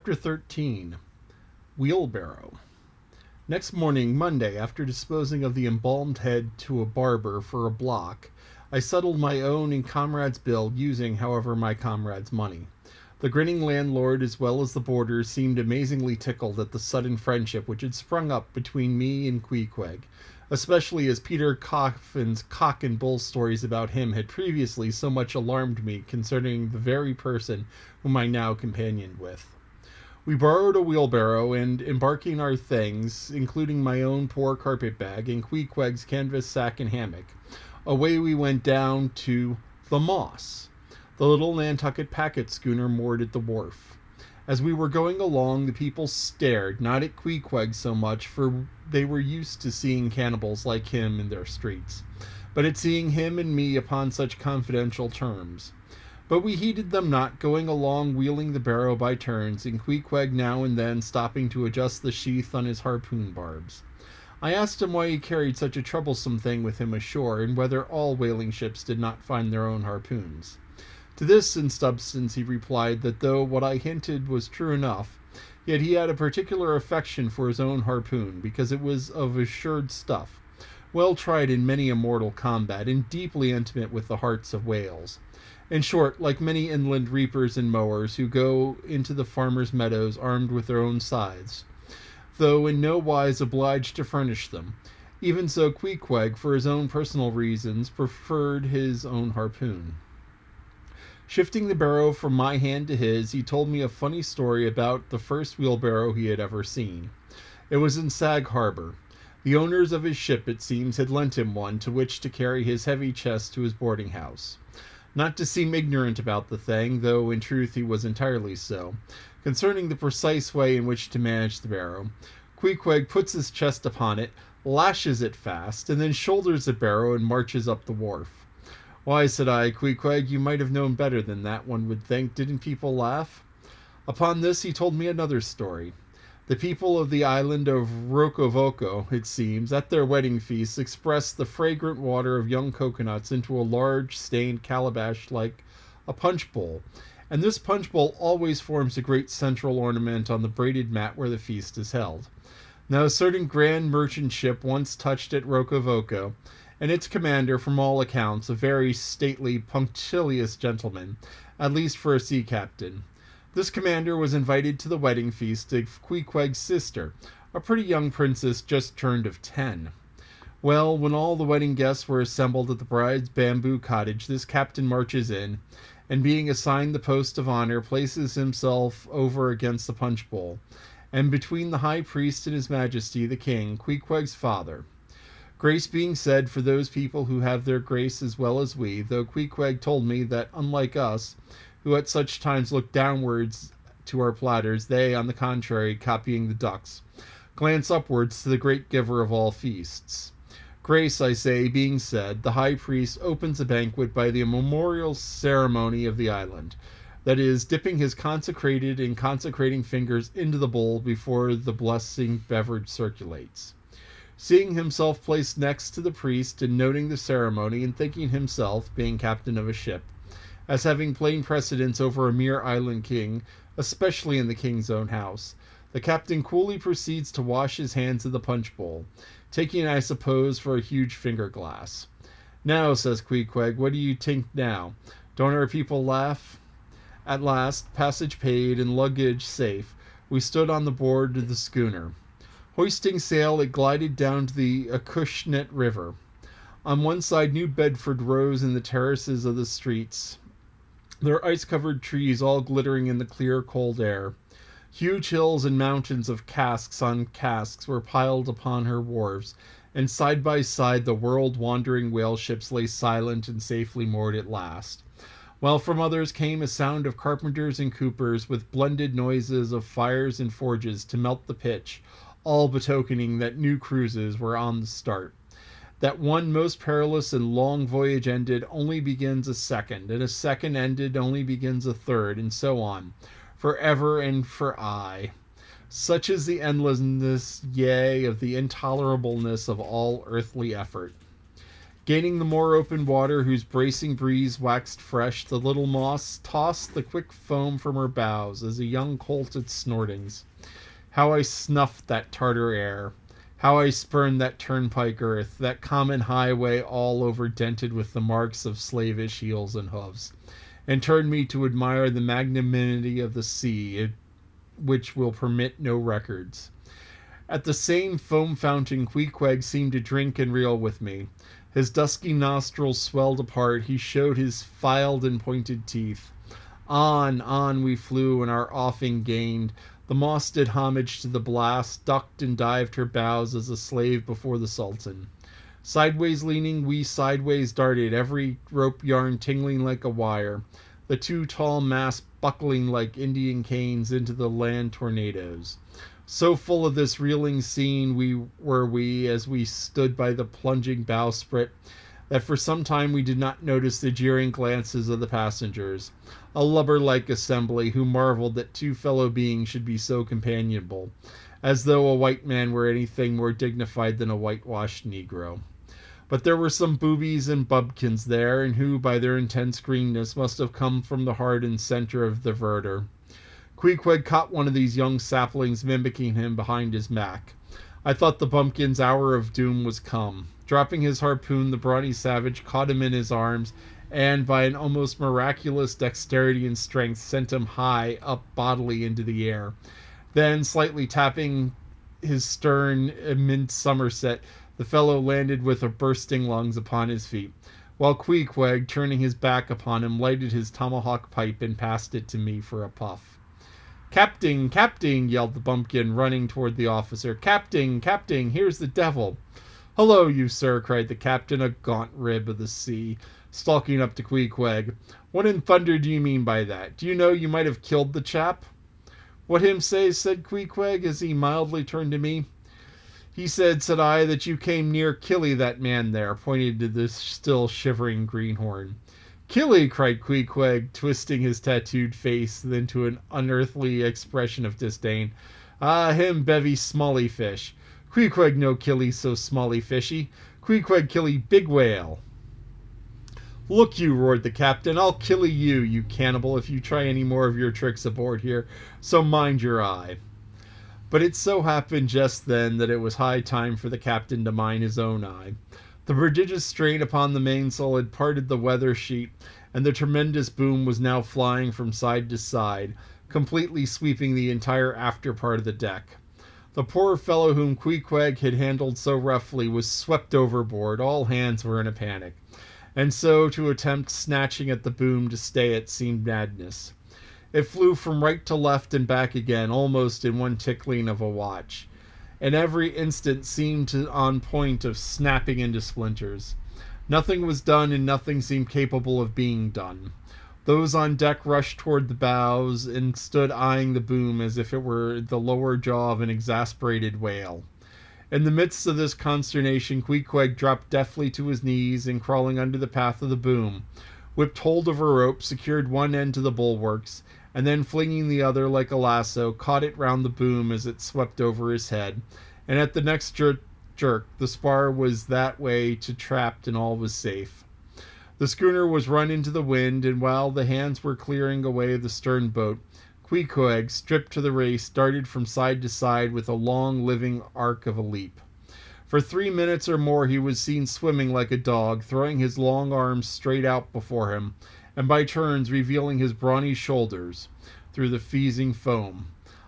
Chapter 13. Wheelbarrow. Next morning, Monday, after disposing of the embalmed head to a barber for a block, I settled my own and comrade's bill, using, however, my comrade's money. The grinning landlord, as well as the boarders, seemed amazingly tickled at the sudden friendship which had sprung up between me and Queequeg, especially as Peter Coffin's cock and bull stories about him had previously so much alarmed me concerning the very person whom I now companioned with. We borrowed a wheelbarrow, and embarking our things, including my own poor carpet bag and Queequeg's canvas sack and hammock, away we went down to the Moss, the little Nantucket packet schooner moored at the wharf. As we were going along, the people stared, not at Queequeg so much, for they were used to seeing cannibals like him in their streets, but at seeing him and me upon such confidential terms. But we heeded them not, going along wheeling the barrow by turns, and Queequeg now and then stopping to adjust the sheath on his harpoon barbs. I asked him why he carried such a troublesome thing with him ashore, and whether all whaling ships did not find their own harpoons. To this, in substance, he replied that though what I hinted was true enough, yet he had a particular affection for his own harpoon, because it was of assured stuff, well tried in many a mortal combat, and deeply intimate with the hearts of whales. In short, like many inland reapers and mowers who go into the farmers' meadows armed with their own scythes, though in no wise obliged to furnish them, even so Queequeg, for his own personal reasons, preferred his own harpoon. Shifting the barrow from my hand to his, he told me a funny story about the first wheelbarrow he had ever seen. It was in Sag Harbor. The owners of his ship, it seems, had lent him one to which to carry his heavy chest to his boarding house. Not to seem ignorant about the thing, though in truth he was entirely so, concerning the precise way in which to manage the barrow, Queequeg puts his chest upon it, lashes it fast, and then shoulders the barrow and marches up the wharf. Why, said I, Queequeg, you might have known better than that, one would think. Didn't people laugh? Upon this he told me another story. The people of the island of Rokovoko, it seems, at their wedding feasts expressed the fragrant water of young coconuts into a large stained calabash like a punch bowl, and this punch bowl always forms a great central ornament on the braided mat where the feast is held. Now a certain grand merchant ship once touched at Rokovoko, and its commander, from all accounts, a very stately, punctilious gentleman, at least for a sea captain. This commander was invited to the wedding feast of Queequeg's sister, a pretty young princess just turned of 10. Well, when all the wedding guests were assembled at the bride's bamboo cottage, this captain marches in, and being assigned the post of honor, places himself over against the punch bowl, and between the high priest and his majesty the king, Queequeg's father. Grace being said for those people who have their grace as well as we, though Queequeg told me that, unlike us, who at such times look downwards to our platters, they, on the contrary, copying the ducks, glance upwards to the great giver of all feasts. Grace, I say, being said, the high priest opens the banquet by the memorial ceremony of the island, that is, dipping his consecrated and consecrating fingers into the bowl before the blessing beverage circulates. Seeing himself placed next to the priest and noting the ceremony, and thinking himself, being captain of a ship, as having plain precedence over a mere island king, especially in the king's own house, the captain coolly proceeds to wash his hands in the punch bowl, taking, I suppose, for a huge finger glass. Now, says Queequeg, what do you think now? Don't our people laugh? At last, passage paid and luggage safe, we stood on the board of the schooner. Hoisting sail, it glided down to the Acushnet River. On one side, New Bedford rose in the terraces of the streets, their ice-covered trees all glittering in the clear, cold air. Huge hills and mountains of casks on casks were piled upon her wharves, and side by side the world-wandering whale ships lay silent and safely moored at last, while from others came a sound of carpenters and coopers, with blended noises of fires and forges to melt the pitch, all betokening that new cruises were on the start. That one most perilous and long voyage ended only begins a second, and a second ended only begins a third, and so on, for ever and for aye. Such is the endlessness, yea, of the intolerableness of all earthly effort. Gaining the more open water, whose bracing breeze waxed fresh, the little moss tossed the quick foam from her bows as a young colt at snortings. How I snuffed that Tartar air! How I spurned that turnpike earth, that common highway all over dented with the marks of slavish heels and hoofs, and turned me to admire the magnanimity of the sea, which will permit no records. At the same foam fountain Queequeg seemed to drink and reel with me. His dusky nostrils swelled apart, he showed his filed and pointed teeth. On we flew, and our offing gained. The moss did homage to the blast, ducked and dived her bows as a slave before the Sultan. Sideways leaning, we sideways darted, every rope yarn tingling like a wire, the two tall masts buckling like Indian canes into the land tornadoes. So full of this reeling scene were we, as we stood by the plunging bowsprit, that for some time we did not notice the jeering glances of the passengers, a lubber-like assembly who marveled that two fellow beings should be so companionable, as though a white man were anything more dignified than a whitewashed Negro. But there were some boobies and bumpkins there, and who, by their intense greenness, must have come from the heart and center of the verdure. Queequeg caught one of these young saplings mimicking him behind his back. I thought the bumpkin's hour of doom was come. Dropping his harpoon, the brawny savage caught him in his arms, and by an almost miraculous dexterity and strength sent him high up bodily into the air. Then, slightly tapping his stern mid somerset, the fellow landed with a bursting lungs upon his feet, while Queequeg, turning his back upon him, lighted his tomahawk pipe and passed it to me for a puff. "Captain, captain!" yelled the bumpkin, running toward the officer. "Captain, captain, here's the devil!" "Hello, you sir!" cried the captain, a gaunt rib of the sea, stalking up to Queequeg. "What in thunder do you mean by that? Do you know you might have killed the chap?" "What him say?" said Queequeg, as he mildly turned to me. "He said I, that you came near killy that man there," pointing to this still shivering greenhorn. "Killy!" cried Queequeg, twisting his tattooed face into an unearthly expression of disdain. "Ah, him bevy smally fish. Queequeg no killy so smally fishy. Queequeg killy big whale." "Look you," roared the captain, "I'll killy you, you cannibal, if you try any more of your tricks aboard here, so mind your eye." But it so happened just then that it was high time for the captain to mind his own eye. The prodigious strain upon the mainsail had parted the weather sheet, and the tremendous boom was now flying from side to side, completely sweeping the entire after part of the deck. The poor fellow whom Queequeg had handled so roughly was swept overboard. All hands were in a panic, and so to attempt snatching at the boom to stay it seemed madness. It flew from right to left and back again, almost in one tickling of a watch, and every instant seemed on point of snapping into splinters. Nothing was done, and nothing seemed capable of being done. Those on deck rushed toward the bows and stood eyeing the boom as if it were the lower jaw of an exasperated whale. In the midst of this consternation, Queequeg dropped deftly to his knees, and crawling under the path of the boom, whipped hold of a rope, secured one end to the bulwarks, and then flinging the other like a lasso, caught it round the boom as it swept over his head, and at the next jerk the spar was that way to trapped, and all was safe. The schooner was run into the wind, and while the hands were clearing away the stern boat, Queequeg, stripped to the race, darted from side to side with a long living arc of a leap. For 3 minutes or more he was seen swimming like a dog, throwing his long arms straight out before him, and by turns revealing his brawny shoulders through the freezing foam.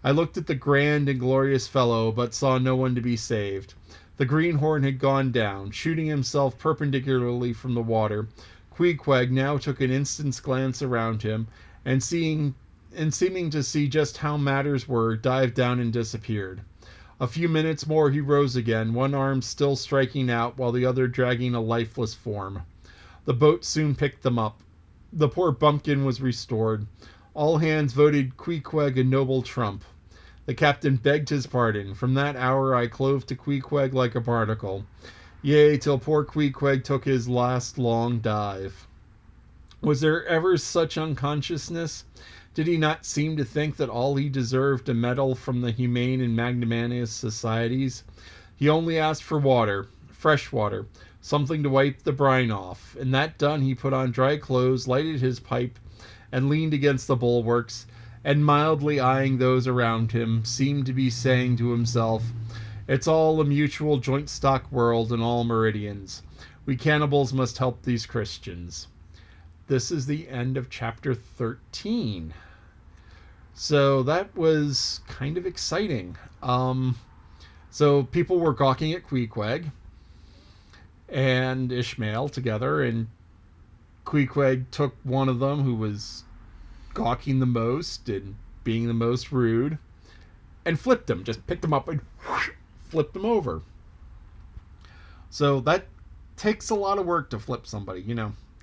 I looked at the grand and glorious fellow, but saw no one to be saved. The greenhorn had gone down, shooting himself perpendicularly from the water. Queequeg now took an instant's glance around him, and seeming to see just how matters were, dived down and disappeared. A few minutes more he rose again, one arm still striking out, while the other dragging a lifeless form. The boat soon picked them up. The poor bumpkin was restored. All hands voted Queequeg a noble trump. The captain begged his pardon. From that hour I clove to Queequeg like a barnacle. Yea, till poor Queequeg took his last long dive. Was there ever such unconsciousness? Did he not seem to think that all he deserved a medal from the humane and magnanimous societies? He only asked for water, fresh water, something to wipe the brine off, and that done, he put on dry clothes, lighted his pipe, and leaned against the bulwarks, and mildly eyeing those around him, seemed to be saying to himself, "It's all a mutual joint stock world in all meridians. We cannibals must help these Christians." This is the end of chapter 13. So that was kind of exciting. So people were gawking at Queequeg and Ishmael together, and Queequeg took one of them who was gawking the most and being the most rude and flipped him, just picked him up and whoosh, flipped him over. So that takes a lot of work to flip somebody.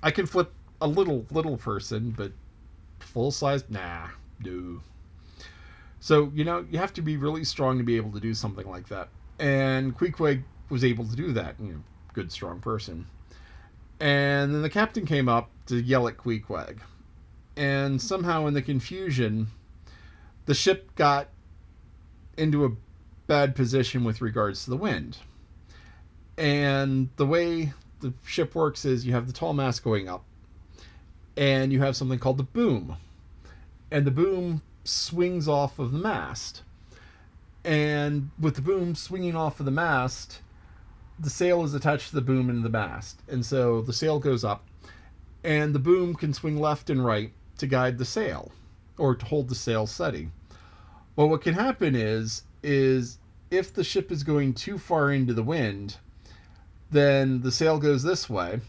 I can flip a little person, but full size, nah, no. So, you have to be really strong to be able to do something like that. And Queequeg was able to do that, good, strong person. And then the captain came up to yell at Queequeg. And somehow in the confusion, the ship got into a bad position with regards to the wind. And the way the ship works is you have the tall mast going up, and you have something called the boom. And the boom swings off of the mast. And with the boom swinging off of the mast, the sail is attached to the boom and the mast. And so the sail goes up, and the boom can swing left and right to guide the sail, or to hold the sail steady. Well, what can happen is if the ship is going too far into the wind, then the sail goes this way,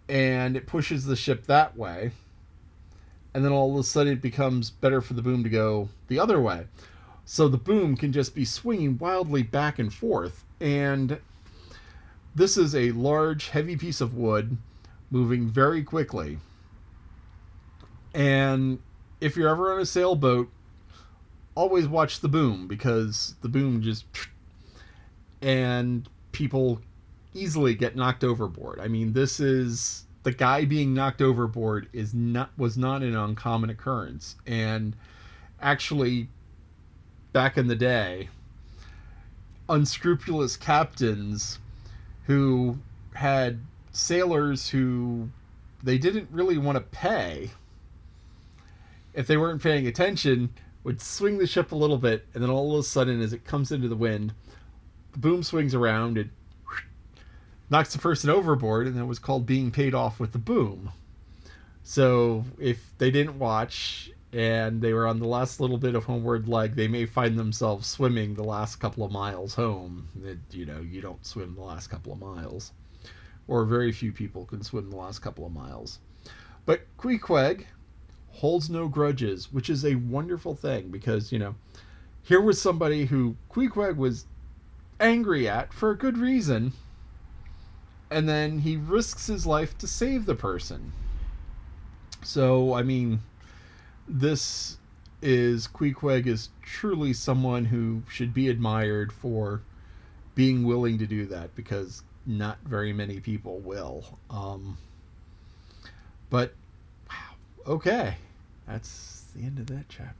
and it pushes the ship that way, and then all of a sudden it becomes better for the boom to go the other way. So the boom can just be swinging wildly back and forth, and this is a large, heavy piece of wood moving very quickly. And if you're ever on a sailboat, always watch the boom, because the boom just... and people easily get knocked overboard. I mean, this is... the guy being knocked overboard was not an uncommon occurrence. And actually, back in the day, unscrupulous captains who had sailors who they didn't really want to pay, if they weren't paying attention, would swing the ship a little bit, and then all of a sudden, as it comes into the wind, the boom swings around and knocks the person overboard, and that was called being paid off with the boom. So if they didn't watch and they were on the last little bit of homeward leg, they may find themselves swimming the last couple of miles home. You don't swim the last couple of miles, or very few people can swim the last couple of miles. But Queequeg holds no grudges, which is a wonderful thing, because here was somebody who Queequeg was angry at for a good reason, and then he risks his life to save the person. So, I mean, Queequeg is truly someone who should be admired for being willing to do that, because not very many people will. But, wow, okay. That's the end of that chapter.